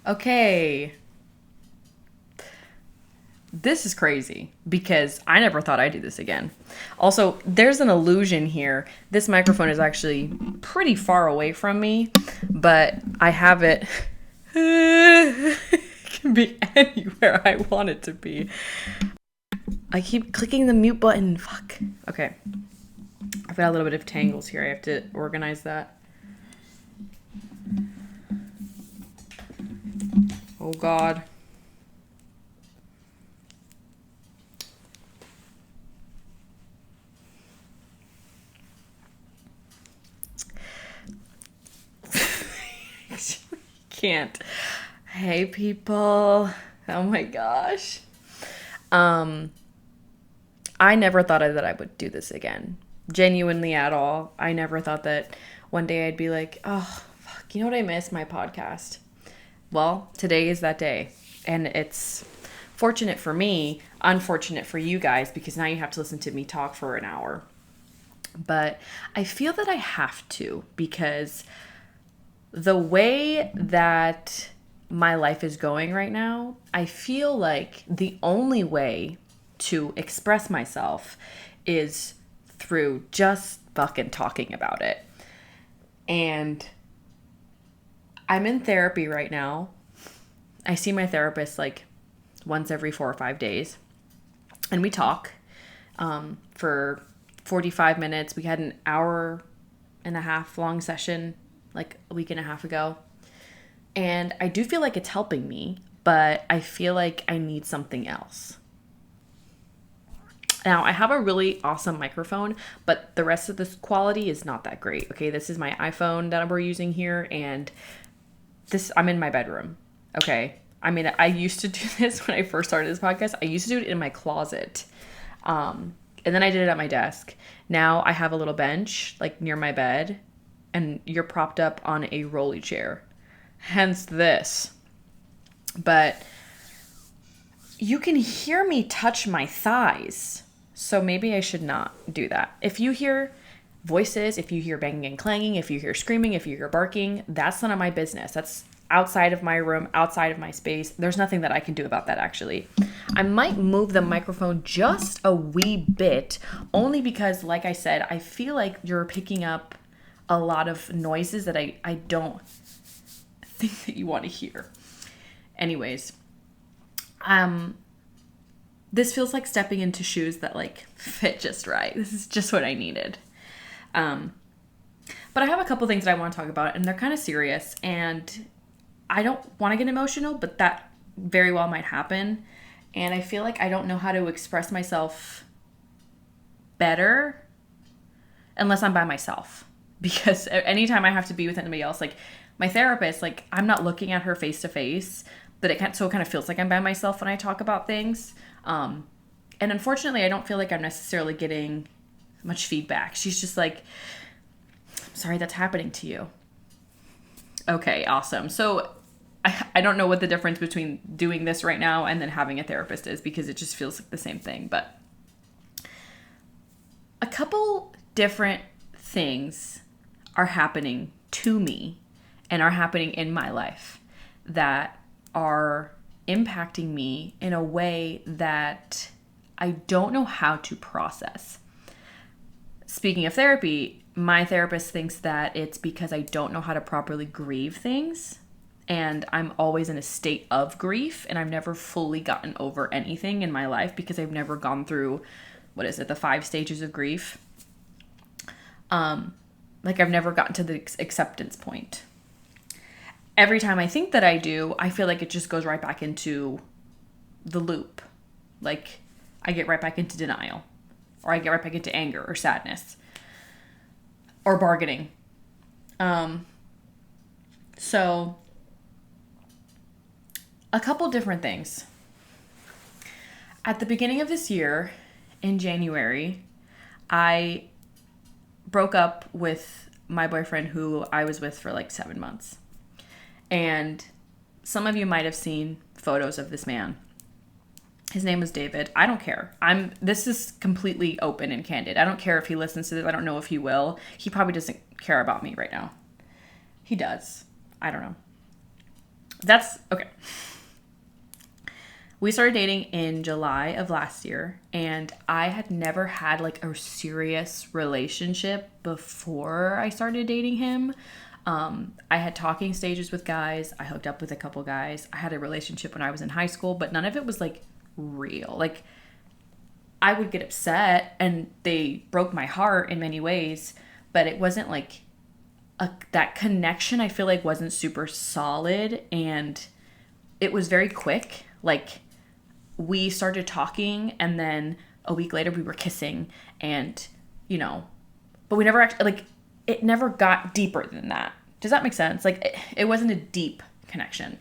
Okay, this is crazy because I never thought I'd do this again. Also, there's an illusion here. This microphone is actually pretty far away from me, but I have it. It can be anywhere I want it to be. I keep clicking the mute button. Fuck. Okay. I've got a little bit of tangles here. I have to organize that. Oh, God. Can't. Hey, people. Oh my gosh. Um, I never thought that I would do this again. Genuinely at all. I never thought that one day I'd be like, oh, fuck, you know what I miss? My podcast. Well, today is that day. And it's fortunate for me, unfortunate for you guys, because now you have to listen to me talk for an hour. But I feel that I have to because the way that my life is going right now, I feel like the only way to express myself is through just fucking talking about it. And I'm in therapy right now. I see my therapist like once every 4 or 5 days, and we talk for 45 minutes. We had an hour and a half long session like a week and a half ago. And I do feel like it's helping me, but I feel like I need something else. Now, I have a really awesome microphone, but the rest of this quality is not that great. Okay, this is my iPhone that we're using here, and I'm in my bedroom. Okay. I mean, I used to do this when I first started this podcast. I used to do it in my closet. And then I did it at my desk. Now I have a little bench like near my bed, and you're propped up on a rolly chair. Hence this. But you can hear me touch my thighs. So maybe I should not do that. If you hear voices, if you hear banging and clanging, if you hear screaming, if you hear barking, that's none of my business. That's outside of my room, outside of my space. There's nothing that I can do about that, actually. I might move the microphone just a wee bit, only because, like I said, I feel like you're picking up a lot of noises that I don't think that you want to hear. Anyways, this feels like stepping into shoes that like fit just right. This is just what I needed. But I have a couple things that I want to talk about, and they're kind of serious, and I don't want to get emotional, but that very well might happen. And I feel like I don't know how to express myself better unless I'm by myself. Because anytime I have to be with anybody else, like my therapist, like I'm not looking at her face to face, but it kind of feels like I'm by myself when I talk about things. And unfortunately, I don't feel like I'm necessarily getting much feedback. She's just like, I'm sorry that's happening to you. Okay, awesome. So I don't know what the difference between doing this right now and then having a therapist is, because it just feels like the same thing. But a couple different things are happening to me and are happening in my life that are impacting me in a way that I don't know how to process. Speaking of therapy, my therapist thinks that it's because I don't know how to properly grieve things, and I'm always in a state of grief, and I've never fully gotten over anything in my life because I've never gone through, the 5 stages of grief. Like I've never gotten to the acceptance point. Every time I think that I do, I feel like it just goes right back into the loop. Like I get right back into denial, or I get right back into anger or sadness or bargaining. So a couple different things. At the beginning of this year, in January, I broke up with my boyfriend who I was with for like 7 months. And some of you might have seen photos of this man. His name was David. I don't care. This is completely open and candid. I don't care if he listens to this. I don't know if he will. He probably doesn't care about me right now. He does. I don't know. That's okay. We started dating in July of last year, and I had never had like a serious relationship before I started dating him. I had talking stages with guys. I hooked up with a couple guys. I had a relationship when I was in high school, but none of it was like real. Like, I would get upset and they broke my heart in many ways, but it wasn't like that connection, I feel like, wasn't super solid, and it was very quick. Like, we started talking and then a week later we were kissing, and but we never actually, like, it never got deeper than that. Does that make sense? Like, it wasn't a deep connection.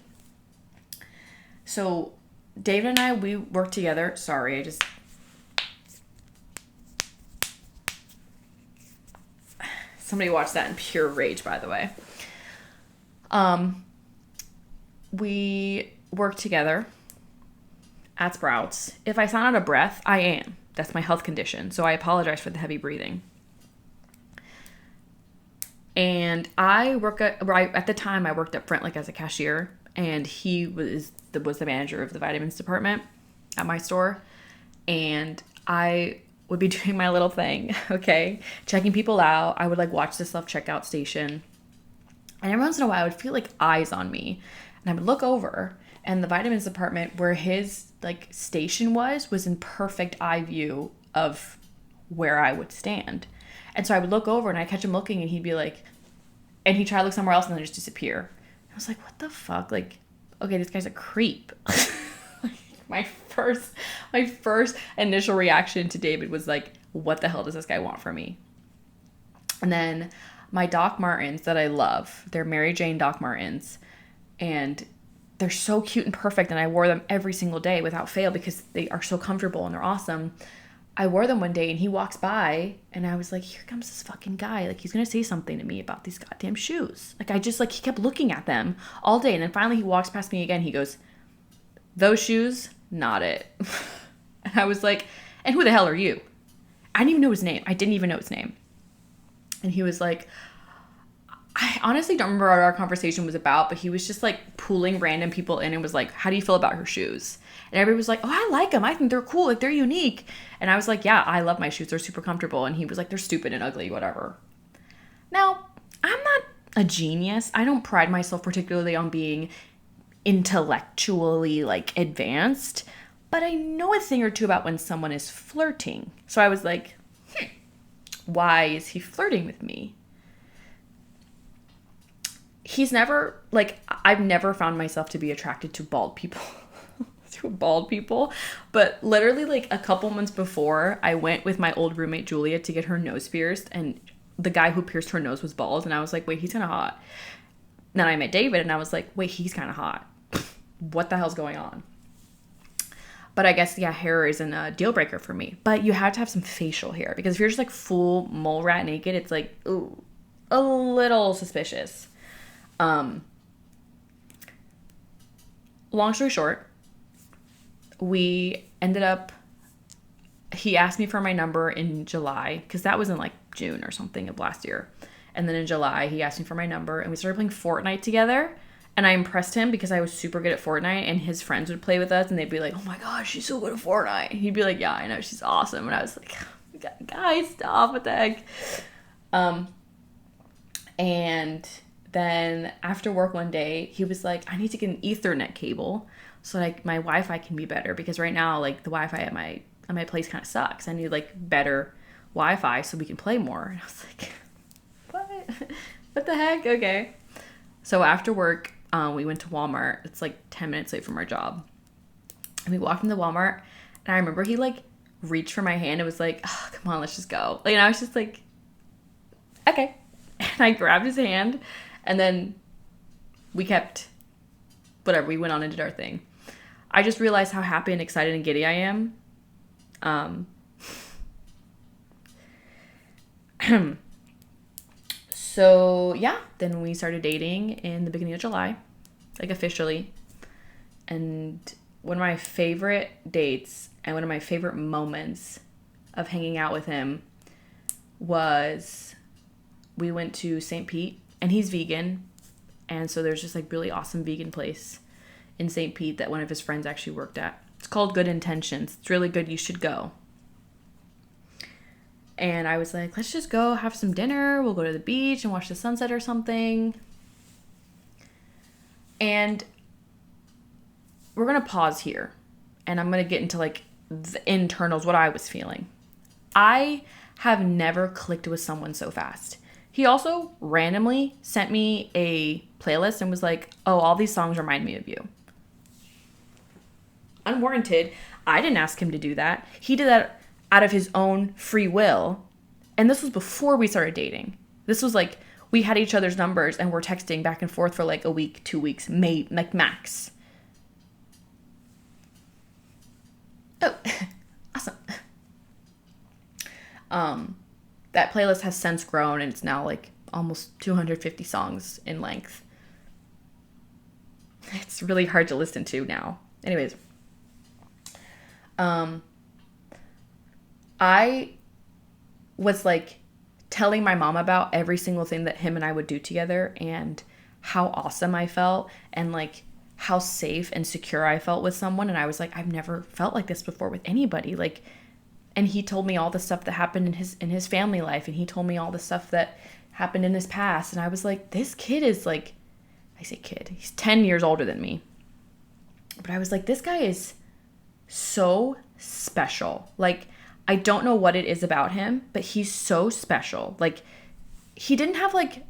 So David and I, we worked together. Sorry, I just, somebody watched that in pure rage, by the way. We worked together at Sprouts. If I sound out of breath, I am. That's my health condition. So I apologize for the heavy breathing. And at the time I worked up front, like, as a cashier, and he was the manager of the vitamins department at my store. And I would be doing my little thing, okay, checking people out. I would like watch the self-checkout station. And every once in a while I would feel like eyes on me. And I would look over, and the vitamins department where his like station was in perfect eye view of where I would stand. And so I would look over and I'd catch him looking, and he'd be like, and he'd try to look somewhere else and then just disappear. I was like, what the fuck? Like, okay, this guy's a creep. my first initial reaction to David was like, what the hell does this guy want from me? And then my Doc Martens that I love, they're Mary Jane Doc Martens, and they're so cute and perfect, and I wore them every single day without fail because they are so comfortable and they're awesome. I wore them one day and he walks by, and I was like, here comes this fucking guy. Like, he's going to say something to me about these goddamn shoes. Like, I just, like, he kept looking at them all day. And then finally he walks past me again. He goes, those shoes, not it. And I was like, and who the hell are you? I didn't even know his name. I didn't even know his name. And he was like, I honestly don't remember what our conversation was about, but he was just like pulling random people in and was like, how do you feel about her shoes? And everybody was like, oh, I like them. I think they're cool. Like, they're unique. And I was like, yeah, I love my shoes. They're super comfortable. And he was like, they're stupid and ugly, whatever. Now, I'm not a genius. I don't pride myself particularly on being intellectually like advanced, but I know a thing or two about when someone is flirting. So I was like, why is he flirting with me? He's never, like, I've never found myself to be attracted to bald people. But literally, like, a couple months before, I went with my old roommate Julia to get her nose pierced, and the guy who pierced her nose was bald, and I was like, wait, he's kind of hot. Then I met David, and I was like, wait, he's kind of hot. What the hell's going on? But I guess, yeah, hair isn't a deal breaker for me. But you have to have some facial hair, because if you're just like full mole rat naked, it's like, ooh, a little suspicious. Long story short, we ended up, he asked me for my number in July, because that was in like June or something of last year. And then in July, he asked me for my number, and we started playing Fortnite together. And I impressed him because I was super good at Fortnite, and his friends would play with us, and they'd be like, oh my gosh, she's so good at Fortnite. He'd be like, yeah, I know, she's awesome. And I was like, guys, stop, what the heck? And then after work one day, he was like, I need to get an Ethernet cable so like my Wi-Fi can be better, because right now, like, the Wi-Fi at my place kind of sucks. I need like better Wi-Fi so we can play more. And I was like, what the heck? Okay. So after work, we went to Walmart. It's like 10 minutes away from our job. And we walked into Walmart, and I remember he like reached for my hand and was like, oh, come on, let's just go. Like, and I was just like, okay. And I grabbed his hand, and then we went on and did our thing. I just realized how happy and excited and giddy I am. So yeah, then we started dating in the beginning of July, like officially. And one of my favorite dates and one of my favorite moments of hanging out with him was we went to St. Pete, and he's vegan. And so there's just like really awesome vegan place in St. Pete that one of his friends actually worked at. It's called Good Intentions. It's really good. You should go. And I was like, let's just go have some dinner. We'll go to the beach and watch the sunset or something. And we're going to pause here. And I'm going to get into like the internals, what I was feeling. I have never clicked with someone so fast. He also randomly sent me a playlist and was like, oh, all these songs remind me of you. Unwarranted. I didn't ask him to do that. He did that out of his own free will. And this was before we started dating. This was like, we had each other's numbers and we're texting back and forth for like a week, 2 weeks, maybe like max. Oh, awesome. That playlist has since grown and it's now like almost 250 songs in length. It's really hard to listen to now. Anyways, I was like telling my mom about every single thing that him and I would do together and how awesome I felt and like how safe and secure I felt with someone. And I was like, I've never felt like this before with anybody. Like, and he told me all the stuff that happened in his family life. And he told me all the stuff that happened in his past. And I was like, this kid is like, I say kid, he's 10 years older than me. But I was like, this guy is so special. Like, I don't know what it is about him, but he's so special. Like, he didn't have like,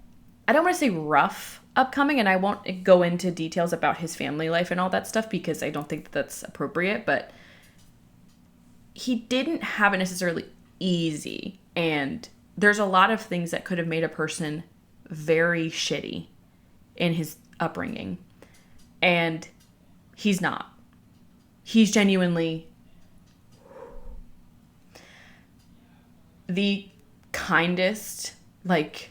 I don't want to say rough upcoming, and I won't go into details about his family life and all that stuff because I don't think that that's appropriate, but he didn't have it necessarily easy. And there's a lot of things that could have made a person very shitty in his upbringing. And he's not. He's genuinely the kindest, like,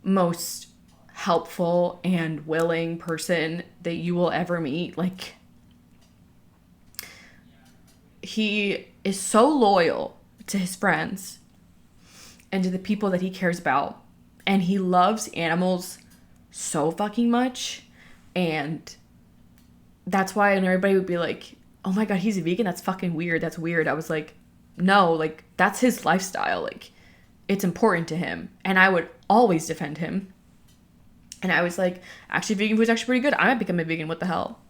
most helpful and willing person that you will ever meet. Like, he is so loyal to his friends and to the people that he cares about. And he loves animals so fucking much. And that's why, and everybody would be like, oh my God, he's a vegan? That's fucking weird. That's weird. I was like, no, like, that's his lifestyle. Like, it's important to him. And I would always defend him. And I was like, actually, vegan food's actually pretty good. I might become a vegan. What the hell?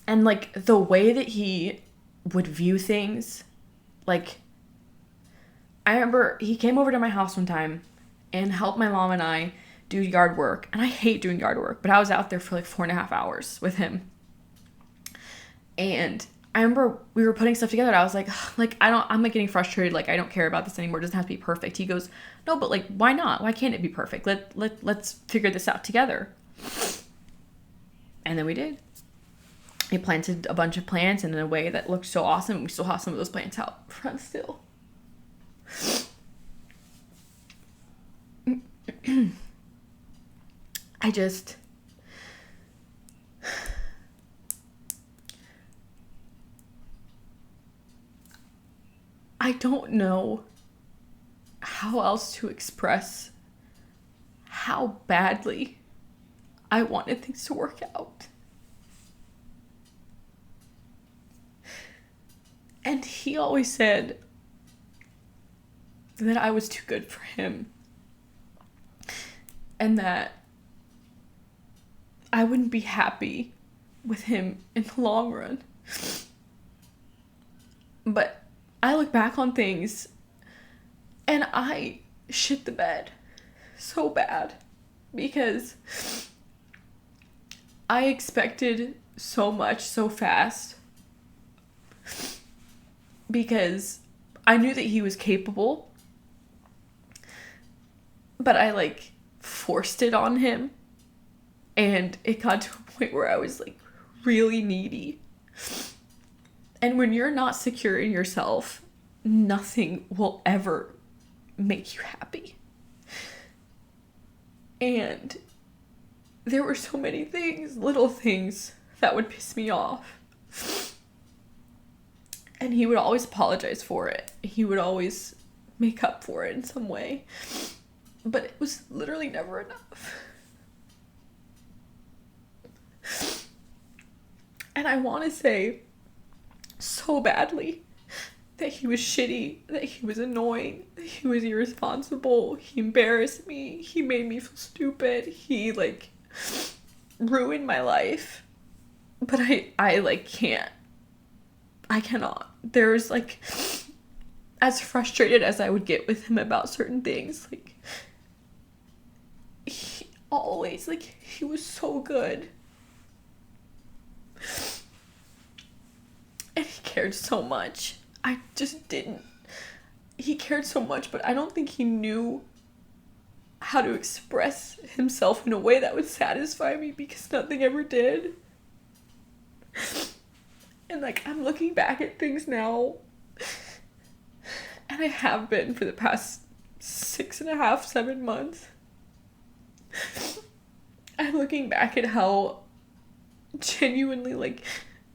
And, like, the way that he would view things, like, I remember he came over to my house one time and helped my mom and I do yard work. And I hate doing yard work, but I was out there for like 4.5 hours with him. And I remember we were putting stuff together and I was like, I'm like getting frustrated. Like, I don't care about this anymore. It doesn't have to be perfect. He goes, no, but like, why not? Why can't it be perfect? Let's figure this out together. And then we did. He planted a bunch of plants in a way that looked so awesome. We still have some of those plants out front still. I don't know how else to express how badly I wanted things to work out. And he always said that I was too good for him. And that I wouldn't be happy with him in the long run. But I look back on things and I shit the bed so bad because I expected so much so fast because I knew that he was capable, but I like forced it on him and it got to a point where I was like really needy. And when you're not secure in yourself, nothing will ever make you happy. And there were so many things, little things, that would piss me off. And he would always apologize for it. He would always make up for it in some way. But it was literally never enough. And I want to say so badly that he was shitty, that he was annoying, that he was irresponsible, he embarrassed me, he made me feel stupid, he, like, ruined my life. But I like, can't. I cannot. There's, like, as frustrated as I would get with him about certain things, like, he always, like, he was so good. And he cared so much. I just didn't. He cared so much, but I don't think he knew how to express himself in a way that would satisfy me, because nothing ever did. And, like, I'm looking back at things now, and I have been for the past 6.5, 7 months. I'm looking back at how genuinely, like,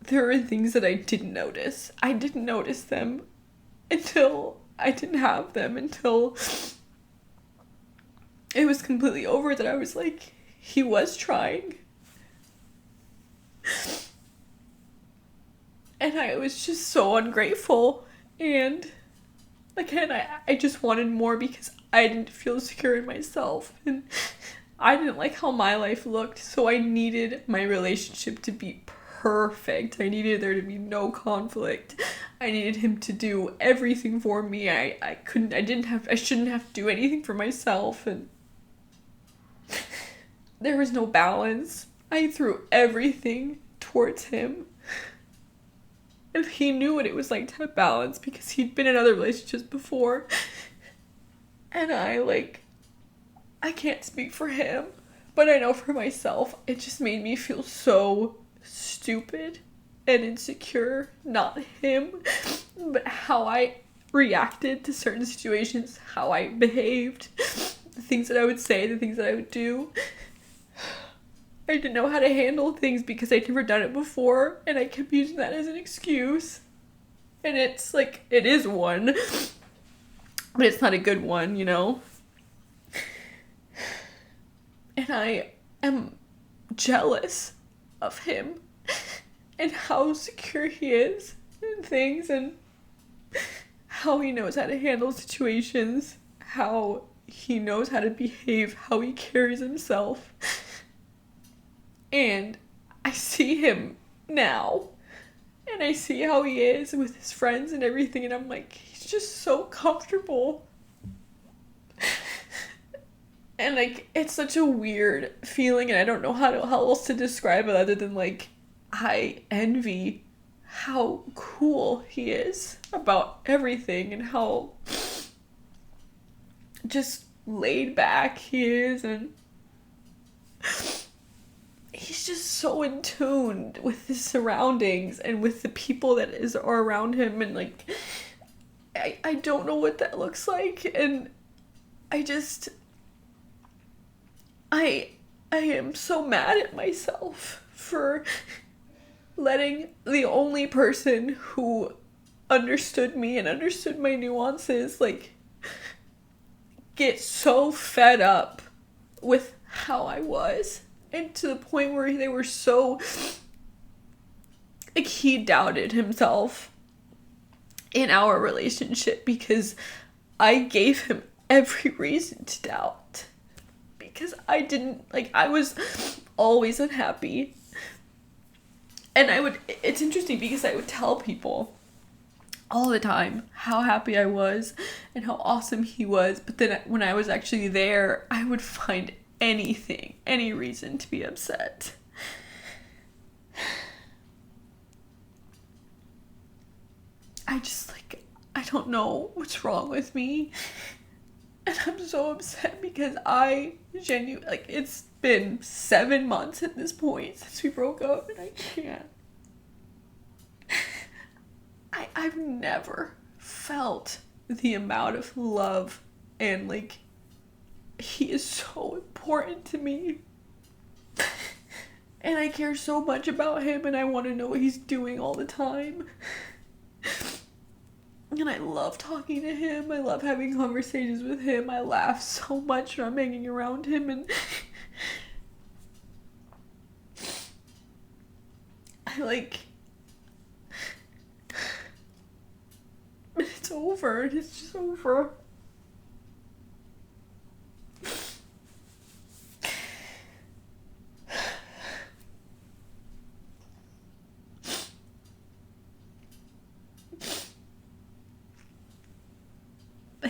there are things that I didn't notice. I didn't notice them until I didn't have them, until it was completely over, that I was like, he was trying. And I was just so ungrateful. And again, I just wanted more because I didn't feel secure in myself. And I didn't like how my life looked. So I needed my relationship to be perfect. I needed there to be no conflict. I needed him to do everything for me. I shouldn't have to do anything for myself. And there was no balance. I threw everything towards him. And he knew what it was like to have balance, because he'd been in other relationships before. And I can't speak for him, but I know for myself, it just made me feel so stupid and insecure. Not him, but how I reacted to certain situations, how I behaved, the things that I would say, the things that I would do. I didn't know how to handle things because I'd never done it before, and I kept using that as an excuse. And it's like, it is one, but it's not a good one, you know? And I am jealous of him and how secure he is in things, and how he knows how to handle situations, how he knows how to behave, how he carries himself. And I see him now, and I see how he is with his friends and everything, and I'm like, he's just so comfortable. And, like, it's such a weird feeling, and I don't know how else to describe it other than, like, I envy how cool he is about everything, and how just laid back he is, and he's just so in tune with his surroundings and with the people that are around him, and, like, I don't know what that looks like, and I am so mad at myself for letting the only person who understood me and understood my nuances, like, get so fed up with how I was. And to the point where they were so, like, he doubted himself in our relationship because I gave him every reason to doubt. Because I was always unhappy. And it's interesting because I would tell people all the time how happy I was and how awesome he was. But then when I was actually there, I would find any reason to be upset. I don't know what's wrong with me. And I'm so upset because it's been 7 months at this point since we broke up, and I can't. I've never felt the amount of love, and, like, he is so important to me. And I care so much about him, and I want to know what he's doing all the time. And I love talking to him. I love having conversations with him. I laugh so much when I'm hanging around him, and I like, it's over. It's just over.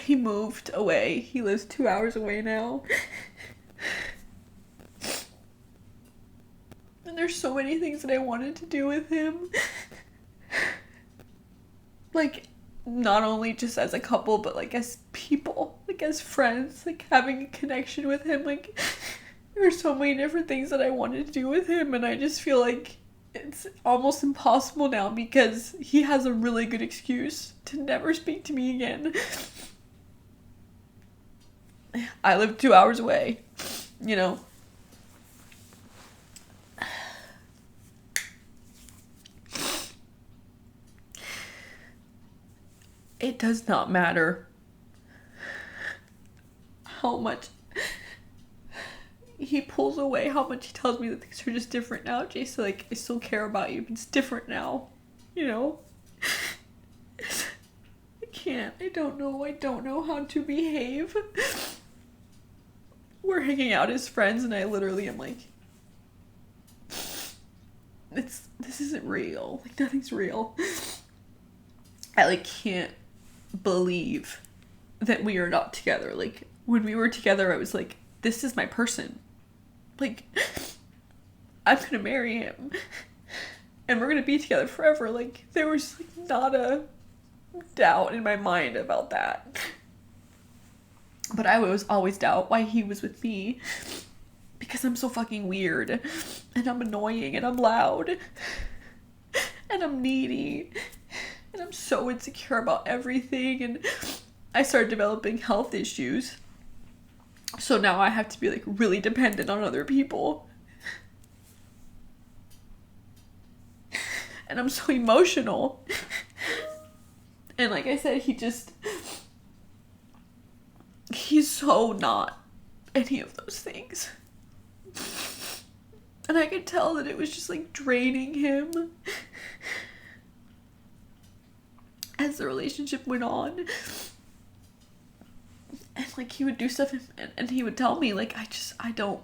He moved away. He lives 2 hours away now. And there's so many things that I wanted to do with him. Like, not only just as a couple, but like as people, like as friends, like having a connection with him. Like, there's so many different things that I wanted to do with him, and I just feel like it's almost impossible now because he has a really good excuse to never speak to me again. I live 2 hours away, you know. It does not matter how much he pulls away, how much he tells me that things are just different now. Jason, like, I still care about you, but it's different now, you know? I can't. I don't know how to behave. We're hanging out as friends, and I literally am like, this isn't real. Like, nothing's real. I like can't believe that we are not together. Like, when we were together, I was like, this is my person. Like, I'm gonna marry him and we're gonna be together forever. Like, there was like not a doubt in my mind about that. But I was always doubt why he was with me, because I'm so fucking weird and I'm annoying and I'm loud and I'm needy and I'm so insecure about everything, and I started developing health issues. So now I have to be like really dependent on other people. And I'm so emotional. And like I said, he's so not any of those things. And I could tell that it was just like draining him as the relationship went on. And like he would do stuff and he would tell me like, I don't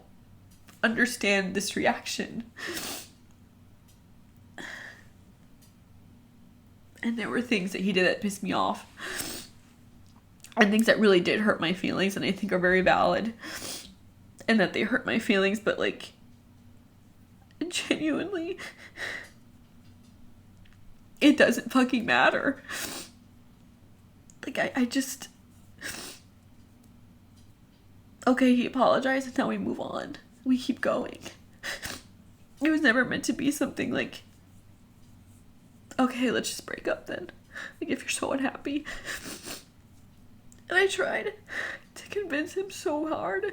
understand this reaction. And there were things that he did that pissed me off. And things that really did hurt my feelings, and I think are very valid. And that they hurt my feelings, but like, genuinely, it doesn't fucking matter. Like, I just... Okay, he apologized, and now we move on. We keep going. It was never meant to be something like, okay, let's just break up then. Like, if you're so unhappy. And I tried to convince him so hard.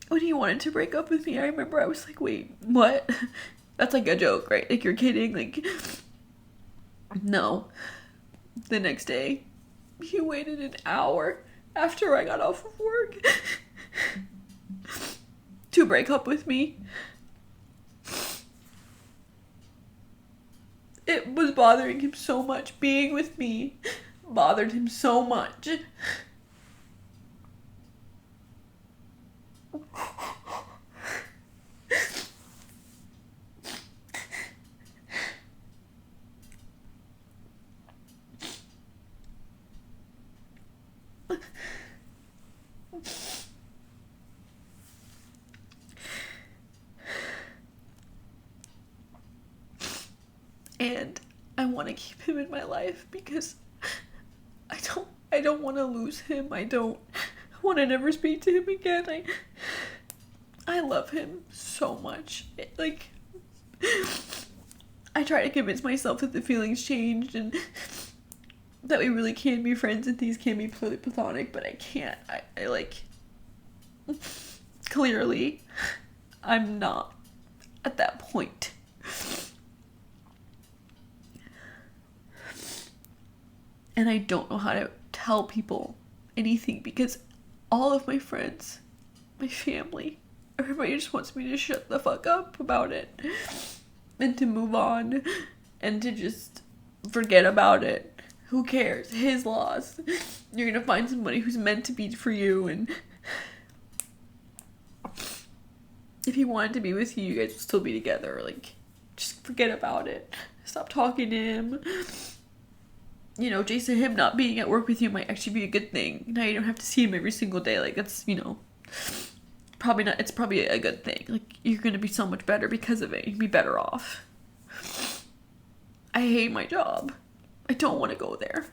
When he wanted to break up with me, I remember I was like, wait, what? That's like a joke, right? Like, you're kidding? Like, no. The next day, he waited an hour after I got off of work to break up with me. It was bothering him so much. Being with me bothered him so much. And I want to keep him in my life because I don't want to lose him. I don't want to never speak to him again. I love him so much. I try to convince myself that the feelings changed and that we really can be friends and things can be purely platonic, but I can't. I like, clearly, I'm not at that point. And I don't know how to tell people anything because all of my friends, my family, everybody just wants me to shut the fuck up about it and to move on and to just forget about it. Who cares? His loss. You're gonna find somebody who's meant to be for you, and if he wanted to be with you, you guys would still be together. Like, just forget about it. Stop talking to him. You know, Jason, him not being at work with you might actually be a good thing. Now you don't have to see him every single day. Like, that's, you know, probably not, it's probably a good thing. Like, you're gonna be so much better because of it. You'd be better off. I hate my job. I don't want to go there.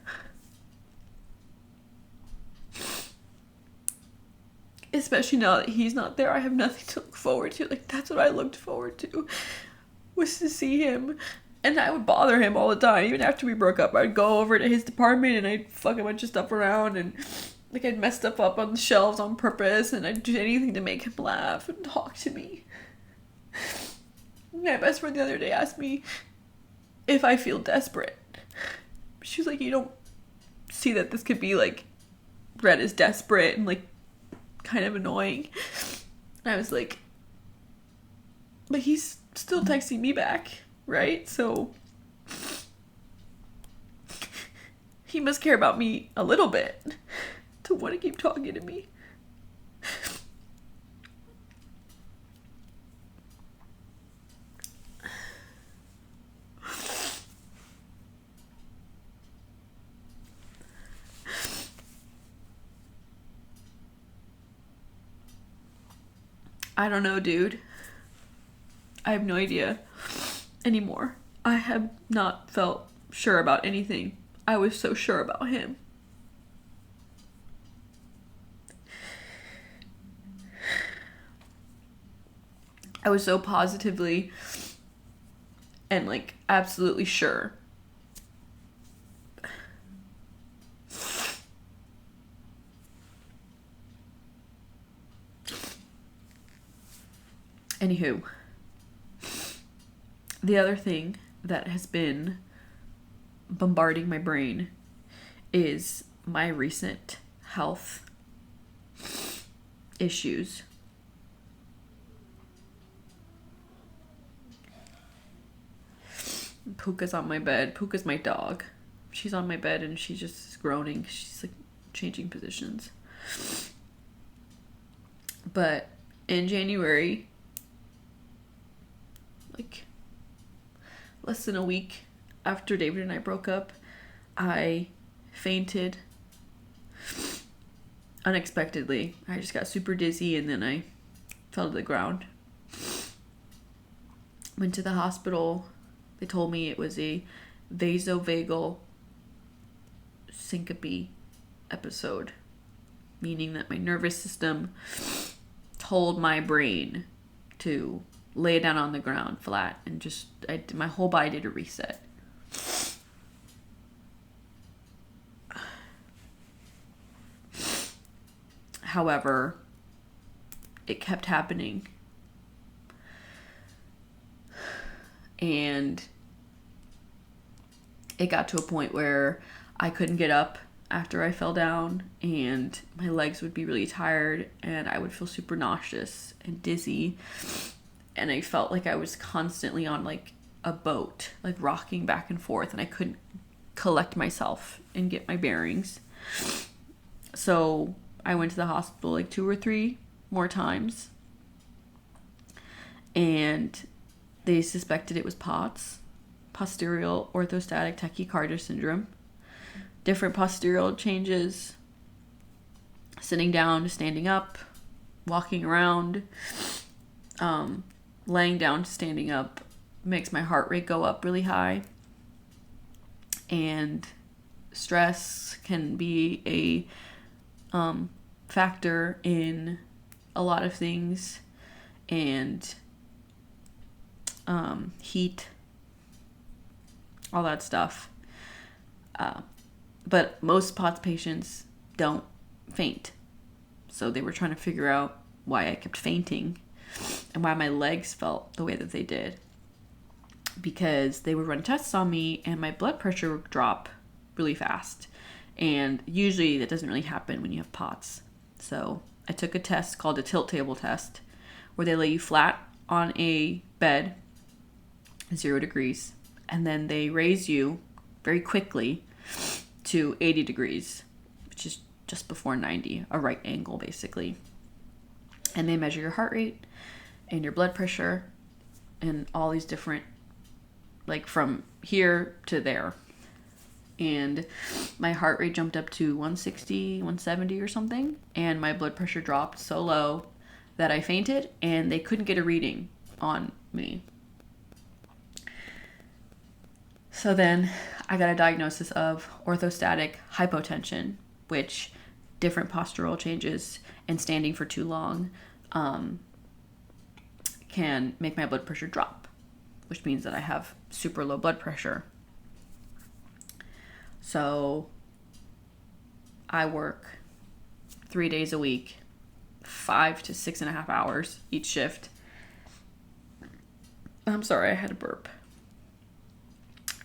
Especially now that he's not there, I have nothing to look forward to. Like, that's what I looked forward to, was to see him. And I would bother him all the time. Even after we broke up, I'd go over to his department and I'd fuck a bunch of stuff around, and like I'd mess stuff up on the shelves on purpose, and I'd do anything to make him laugh and talk to me. My best friend the other day asked me if I feel desperate. She was like, you don't see that this could be like read as desperate and like kind of annoying. And I was like, but he's still texting me back, right? So he must care about me a little bit to want to keep talking to me. I don't know, dude. I have no idea anymore. I have not felt sure about anything. I was so sure about him. I was so positively and like absolutely sure. Anywho, the other thing that has been bombarding my brain is my recent health issues. Puka's on my bed. Puka's my dog. She's on my bed and she's just groaning. She's like changing positions. But in January, like less than a week after David and I broke up, I fainted unexpectedly. I just got super dizzy and then I fell to the ground. Went to the hospital. They told me it was a vasovagal syncope episode, meaning that my nervous system told my brain to lay down on the ground flat and just my whole body did a reset. However, it kept happening, and it got to a point where I couldn't get up after I fell down, and my legs would be really tired, and I would feel super nauseous and dizzy, and I felt like I was constantly on like a boat, like rocking back and forth, and I couldn't collect myself and get my bearings. So I went to the hospital like 2 or 3 more times, and they suspected it was POTS, postural orthostatic tachycardia syndrome. Different postural changes, sitting down to standing up, walking around, laying down to standing up makes my heart rate go up really high. And stress can be a factor in a lot of things, and heat, all that stuff. But most POTS patients don't faint. So they were trying to figure out why I kept fainting and why my legs felt the way that they did. Because they would run tests on me and my blood pressure would drop really fast. And usually that doesn't really happen when you have POTS. So I took a test called a tilt table test, where they lay you flat on a bed, 0 degrees, and then they raise you very quickly to 80 degrees, which is just before 90, a right angle basically. And they measure your heart rate and your blood pressure and all these different, like from here to there. And my heart rate jumped up to 160, 170 or something. And my blood pressure dropped so low that I fainted, and they couldn't get a reading on me. So then I got a diagnosis of orthostatic hypotension, which different postural changes and standing for too long can make my blood pressure drop, which means that I have super low blood pressure. So I work 3 days a week, 5 to 6.5 hours each shift. I'm sorry, I had a burp.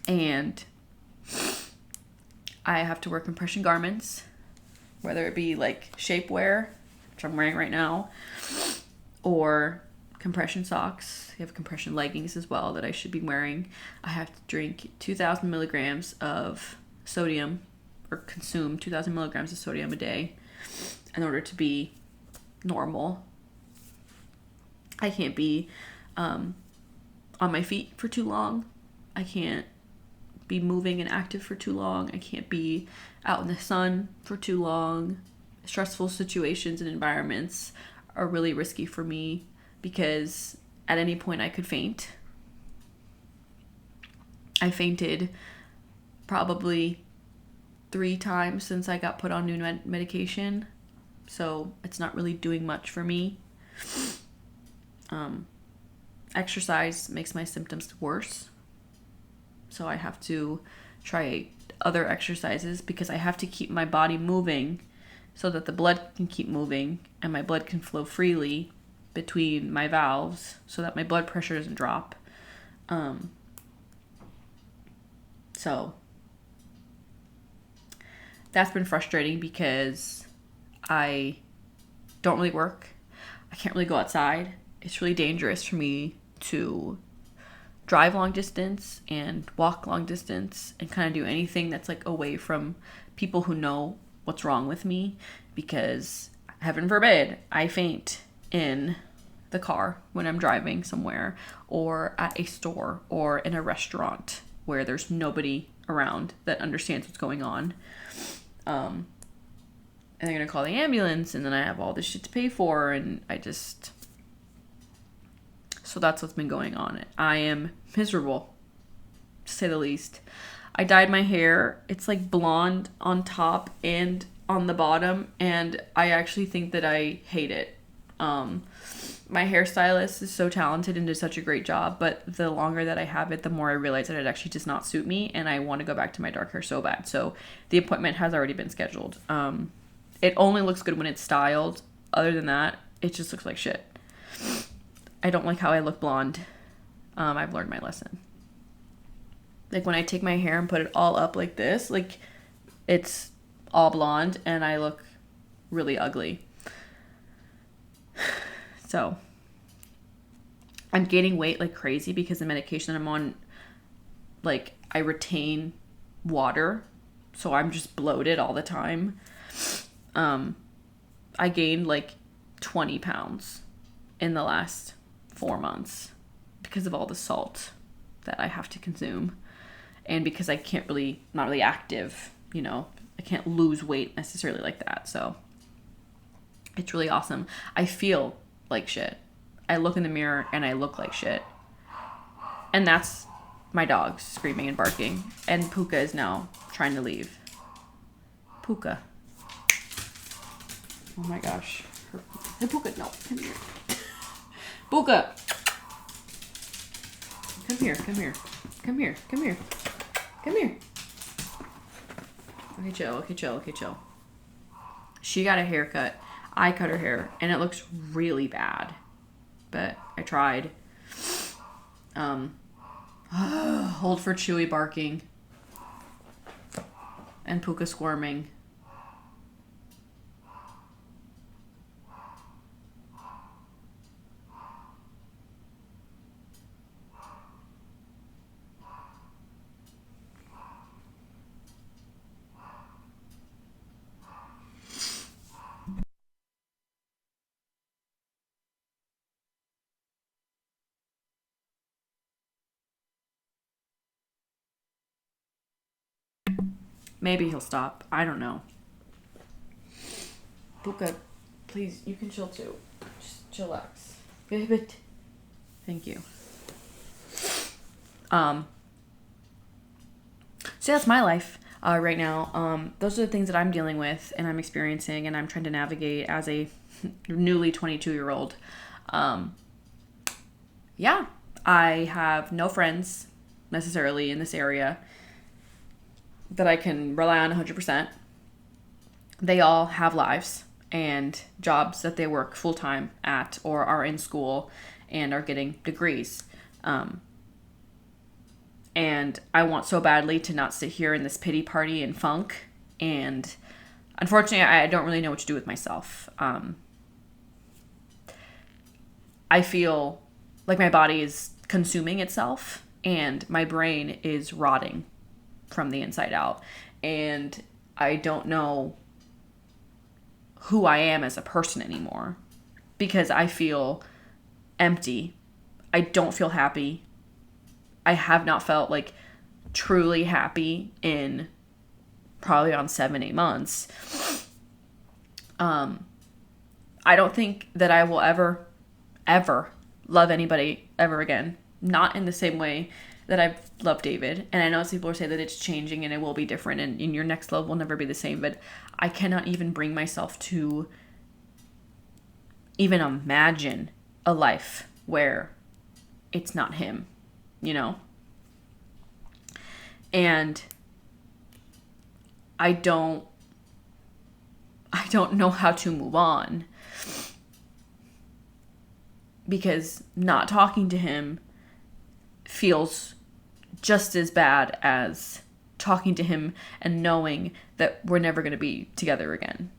And I have to wear compression garments, whether it be like shapewear, which I'm wearing right now, or compression socks. I have compression leggings as well that I should be wearing. I have to drink 2,000 milligrams of sodium, or consume 2,000 milligrams of sodium a day in order to be normal. I can't be on my feet for too long. I can't be moving and active for too long. I can't be out in the sun for too long. Stressful situations and environments are really risky for me because at any point I could faint. I fainted probably 3 times since I got put on new medication, so it's not really doing much for me. Exercise makes my symptoms worse, so I have to try other exercises because I have to keep my body moving so that the blood can keep moving and my blood can flow freely between my valves so that my blood pressure doesn't drop. So that's been frustrating because I don't really work. I can't really go outside. It's really dangerous for me to drive long distance and walk long distance and kind of do anything that's like away from people who know what's wrong with me, because heaven forbid I faint in the car when I'm driving somewhere or at a store or in a restaurant where there's nobody around that understands what's going on. And they're gonna call the ambulance, and then I have all this shit to pay for, and so that's what's been going on. I am miserable, to say the least. I dyed my hair. It's like blonde on top and on the bottom, and I actually think that I hate it. My hairstylist is so talented and did such a great job, but the longer that I have it, the more I realize that it actually does not suit me, and I want to go back to my dark hair so bad. So the appointment has already been scheduled. It only looks good when it's styled. Other than that, it just looks like shit. I don't like how I look blonde. I've learned my lesson. Like when I take my hair and put it all up like this, like it's all blonde and I look really ugly. So I'm gaining weight like crazy because the medication that I'm on, like I retain water. So I'm just bloated all the time. I gained like 20 pounds in the last 4 months because of all the salt that I have to consume, and because I can't really, not really active, I can't lose weight necessarily like that. So it's really awesome. I feel like shit. I look in the mirror and I look like shit. And that's my dogs screaming and barking. And Puka is now trying to leave. Puka. Oh my gosh. Hey, Puka, no, come here. Puka. Come here. Okay, chill. She got a haircut. I cut her hair, and it looks really bad. But I tried. Hold for Chewy barking. and Puka squirming. Maybe he'll stop. I don't know. Puka, please, you can chill too. Just chillax. Baby. Thank you. So that's my life right now. Those are the things that I'm dealing with and I'm experiencing and I'm trying to navigate as a newly 22-year-old. Yeah, I have no friends necessarily in this area that I can rely on 100%. They all have lives and jobs that they work full-time at or are in school and are getting degrees. And I want so badly to not sit here in this pity party and funk. And unfortunately, I don't really know what to do with myself. I feel like my body is consuming itself and my brain is rotting from the inside out. And I don't know who I am as a person anymore because I feel empty. I don't feel happy. I have not felt like truly happy in probably on 7-8 months. I don't think that I will ever love anybody ever again. Not in the same way that I've loved David. And I know some people say that it's changing and it will be different and your next love will never be the same. But I cannot even bring myself to even imagine a life where it's not him, you know? And I don't know how to move on because not talking to him feels just as bad as talking to him and knowing that we're never going to be together again.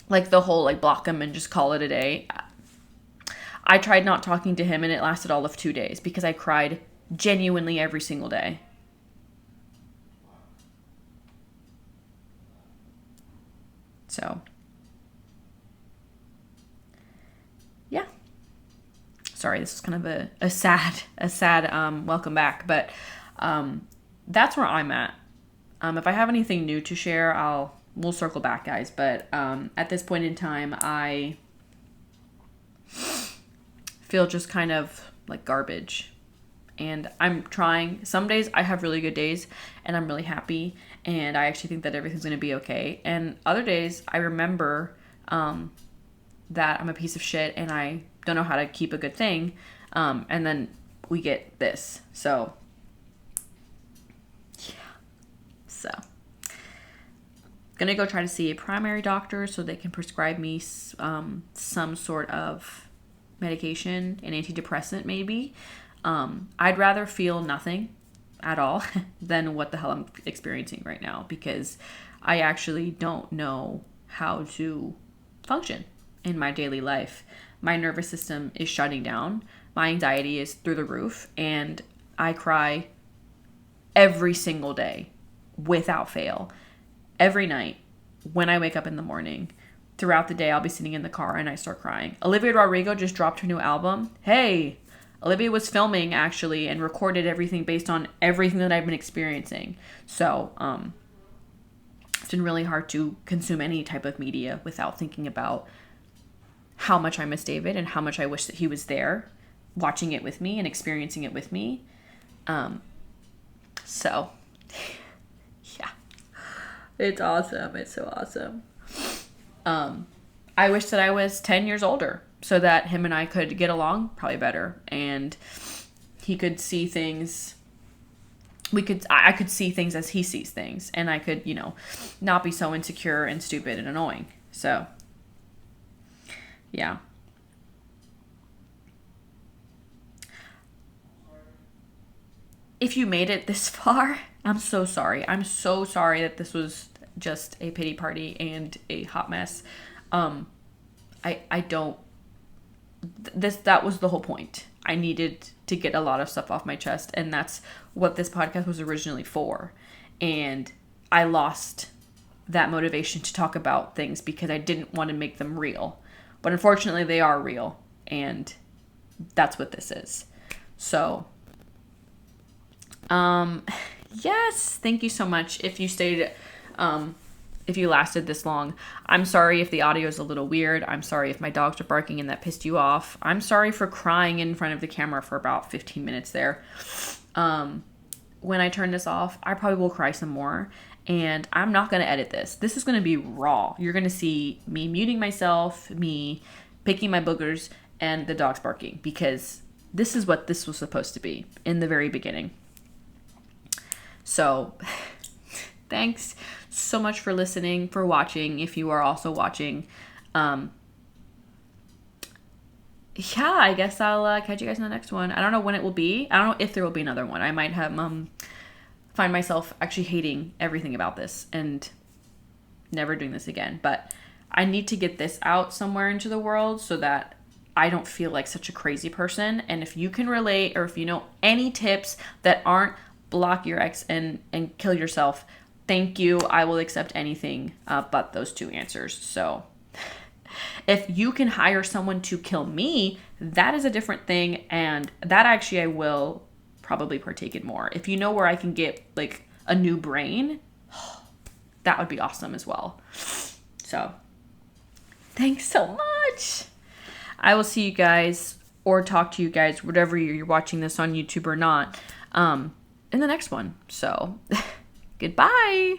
Like the whole block him and just call it a day. I tried not talking to him and it lasted all of 2 days because I cried genuinely every single day. So, yeah. Sorry, this is kind of a sad welcome back, but that's where I'm at. If I have anything new to share, we'll circle back, guys. But at this point in time, I feel just kind of like garbage. And I'm trying. Some days I have really good days and I'm really happy and I actually think that everything's going to be okay. And other days I remember that I'm a piece of shit and I don't know how to keep a good thing. And then we get this. So, yeah. So, gonna go try to see a primary doctor so they can prescribe me some sort of medication, an antidepressant maybe. I'd rather feel nothing at all than what the hell I'm experiencing right now because I actually don't know how to function in my daily life. My nervous system is shutting down. My anxiety is through the roof and I cry every single day without fail. Every night when I wake up in the morning, throughout the day, I'll be sitting in the car and I start crying. Olivia Rodrigo just dropped her new album. Hey, Olivia was filming actually and recorded everything based on everything that I've been experiencing. So, it's been really hard to consume any type of media without thinking about how much I miss David and how much I wish that he was there watching it with me and experiencing it with me. So, yeah. It's awesome. It's so awesome. I wish that I was 10 years older so that him and I could get along probably better and he could see things. I could see things as he sees things and I could, not be so insecure and stupid and annoying. So, Yeah. If you made it this far, I'm so sorry. I'm so sorry that this was just a pity party and a hot mess. Um, I don't. That was the whole point. I needed to get a lot of stuff off my chest, and that's what this podcast was originally for. And I lost that motivation to talk about things because I didn't want to make them real. But unfortunately, they are real, and that's what this is. So, yes, thank you so much. If you stayed, if you lasted this long, I'm sorry if the audio is a little weird. I'm sorry if my dogs are barking and that pissed you off. I'm sorry for crying in front of the camera for about 15 minutes there. When I turn this off, I probably will cry some more. And I'm not going to edit this. This is going to be raw. You're going to see me muting myself, me picking my boogers, and the dogs barking. Because this is what this was supposed to be in the very beginning. So, thanks so much for listening, for watching, if you are also watching. Yeah, I guess I'll catch you guys in the next one. I don't know when it will be. I don't know if there will be another one. I might have find myself actually hating everything about this and never doing this again. But I need to get this out somewhere into the world so that I don't feel like such a crazy person. And if you can relate, or if you know any tips that aren't block your ex and kill yourself, thank you. I will accept anything but those two answers. So if you can hire someone to kill me, that is a different thing. And that actually I will probably partake in more. If you know where I can get like a new brain, that would be awesome as well. So thanks so much. I will see you guys or talk to you guys, whatever you're watching this on YouTube or not, in the next one. So goodbye.